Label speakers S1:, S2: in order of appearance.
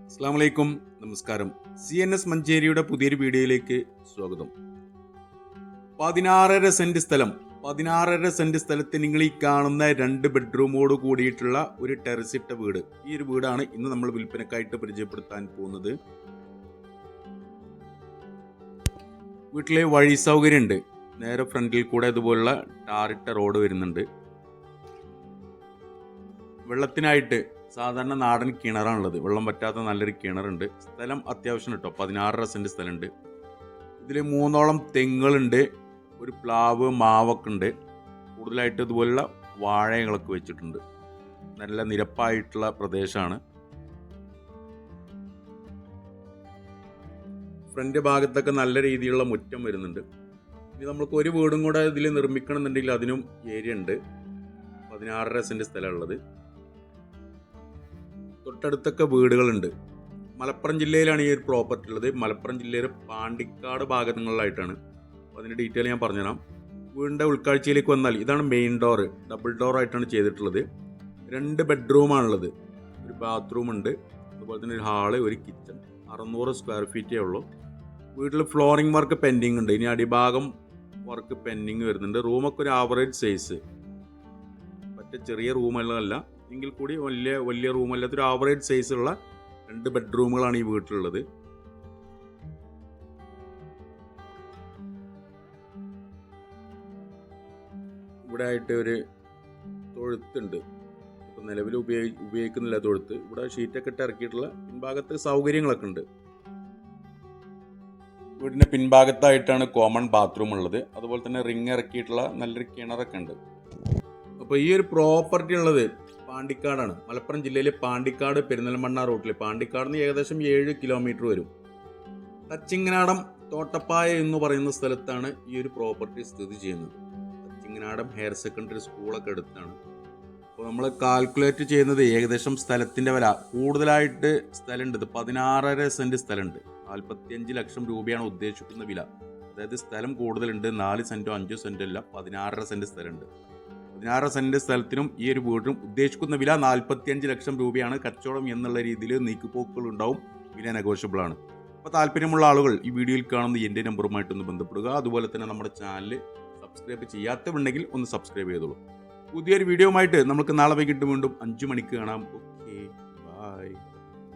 S1: അസ്സലാമു അലൈക്കും, നമസ്കാരം. CNS മഞ്ചേരിയുടെ പുതിയൊരു വീഡിയോയിലേക്ക് സ്വാഗതം. 16.5 സെന്റ് സ്ഥലം, 16.5 സെന്റ് സ്ഥലത്ത് നിങ്ങൾ ഈ കാണുന്ന 2 ബെഡ്റൂമോട് കൂടിയിട്ടുള്ള ഒരു ടെറസിട്ട വീട്. ഈ ഒരു വീടാണ് ഇന്ന് നമ്മൾ വിൽപ്പനക്കായിട്ട് പരിചയപ്പെടുത്താൻ പോകുന്നത്. വീട്ടിലെ വഴി സൗകര്യം ഉണ്ട്. നേരെ ഫ്രണ്ടിൽ കൂടെ ഇതുപോലുള്ള ടാറിട്ട റോഡ് വരുന്നുണ്ട്. വെള്ളത്തിനായിട്ട് സാധാരണ നാടൻ കിണറാണുള്ളത്. വെള്ളം പറ്റാത്ത നല്ലൊരു കിണറുണ്ട്. സ്ഥലം അത്യാവശ്യം കേട്ടോ, 16.5 സെന്റ് സ്ഥലമുണ്ട്. ഇതിൽ 3ഓളം തെങ്ങുകളുണ്ട്, ഒരു പ്ലാവ്, മാവൊക്കെ ഉണ്ട്. കൂടുതലായിട്ട് ഇതുപോലുള്ള വാഴകളൊക്കെ വെച്ചിട്ടുണ്ട്. നല്ല നിരപ്പായിട്ടുള്ള പ്രദേശമാണ്. ഫ്രണ്ട് ഭാഗത്തൊക്കെ നല്ല രീതിയിലുള്ള മുറ്റം വരുന്നുണ്ട്. ഇനി നമുക്ക് ഒരു വീടും കൂടെ ഇതിൽ നിർമ്മിക്കണം എന്നുണ്ടെങ്കിൽ അതിനും ഏരിയ ഉണ്ട്. 16.5 സെന്റ് സ്ഥലമുള്ളത്. തൊട്ടടുത്തൊക്കെ വീടുകളുണ്ട്. മലപ്പുറം ജില്ലയിലാണ് ഈ ഒരു പ്രോപ്പർട്ടി ഉള്ളത്. മലപ്പുറം ജില്ലയിൽ പാണ്ടിക്കാട് ഭാഗങ്ങളിലായിട്ടാണ്. അപ്പോൾ അതിൻ്റെ ഡീറ്റെയിൽ ഞാൻ പറഞ്ഞുതരാം. വീടിൻ്റെ ഉൾക്കാഴ്ചയിലേക്ക് വന്നാൽ ഇതാണ് മെയിൻ ഡോറ്. ഡബിൾ ഡോർ ആയിട്ടാണ് ചെയ്തിട്ടുള്ളത്. 2 ബെഡ്റൂമാണുള്ളത്. ഒരു ബാത്റൂം ഉണ്ട്, അതുപോലെ തന്നെ ഒരു ഹാള്, ഒരു കിച്ചൺ. 600 സ്ക്വയർ ഫീറ്റേ ഉള്ളൂ. വീട്ടിൽ ഫ്ലോറിംഗ് വർക്ക് പെൻഡിങ് ഉണ്ട്. ഇനി അടിഭാഗം വർക്ക് പെൻഡിങ് വരുന്നുണ്ട്. റൂമൊക്കെ ഒരു ആവറേജ് സൈസ്, മറ്റേ ചെറിയ റൂമല്ല എങ്കിൽ കൂടി വലിയ റൂമല്ലാത്തൊരു ആവറേജ് സൈസുള്ള 2 ബെഡ്റൂമുകളാണ് ഈ വീട്ടിലുള്ളത്. ഇവിടെ ആയിട്ട് ഒരു തൊഴുത്തുണ്ട്. ഇപ്പം നിലവിൽ ഉപയോഗിക്കുന്നില്ല തൊഴുത്ത്. ഇവിടെ ഷീറ്റൊക്കെ ഇട്ട് ഇറക്കിയിട്ടുള്ള പിൻഭാഗത്ത് സൗകര്യങ്ങളൊക്കെ ഉണ്ട്. വീടിൻ്റെ പിൻഭാഗത്തായിട്ടാണ് കോമൺ ബാത്റൂം ഉള്ളത്. അതുപോലെ തന്നെ റിങ് ഇറക്കിയിട്ടുള്ള നല്ലൊരു കിണറൊക്കെ ഉണ്ട്. അപ്പോൾ ഈ ഒരു പ്രോപ്പർട്ടി ഉള്ളത് പാണ്ടിക്കാടാണ്. മലപ്പുറം ജില്ലയിലെ പാണ്ടിക്കാട് പെരിന്തൽമണ്ണ റൂട്ടിൽ. പാണ്ടിക്കാട് നിന്ന് ഏകദേശം 7 കിലോമീറ്റർ വരും. തച്ചിങ്ങനാടം തോട്ടപ്പായ എന്ന് പറയുന്ന സ്ഥലത്താണ് ഈ ഒരു പ്രോപ്പർട്ടി സ്ഥിതി ചെയ്യുന്നത്. തച്ചിങ്ങനാടം ഹയർ സെക്കൻഡറി സ്കൂളൊക്കെ അടുത്താണ്. അപ്പോൾ നമ്മൾ കാൽക്കുലേറ്റ് ചെയ്യുന്നത് ഏകദേശം സ്ഥലത്തിൻ്റെ വില കൂടുതലായിട്ട് സ്ഥലമുണ്ട്. 16.5 സെന്റ് സ്ഥലമുണ്ട്. 45 ലക്ഷം രൂപയാണ് ഉദ്ദേശിക്കുന്ന വില. അതായത് സ്ഥലം കൂടുതലുണ്ട്. 4 സെന്റോ 5 സെന്റോ അല്ല, 16.5 സെന്റ് സ്ഥലമുണ്ട്. 16 സെന്റ് സ്ഥലത്തിനും ഈ ഒരു വീടിനും ഉദ്ദേശിക്കുന്ന വില 45 ലക്ഷം രൂപയാണ്. കച്ചവടം എന്നുള്ള രീതിയിൽ നീക്കുപോക്കുകൾ ഉണ്ടാവും. വില നെഗോഷ്യബിൾ ആണ്. അപ്പോൾ താല്പര്യമുള്ള ആളുകൾ ഈ വീഡിയോയിൽ കാണുന്ന എൻ്റെ നമ്പറുമായിട്ടൊന്ന് ബന്ധപ്പെടുക. അതുപോലെ തന്നെ നമ്മുടെ ചാനൽ സബ്സ്ക്രൈബ് ചെയ്യാത്തവരുണ്ടെങ്കിൽ ഒന്ന് സബ്സ്ക്രൈബ് ചെയ്തോളൂ. പുതിയൊരു വീഡിയോ ആയിട്ട് നമുക്ക് നാളെ വൈകിട്ട് വീണ്ടും 5 മണിക്ക് കാണാം. Okay, by.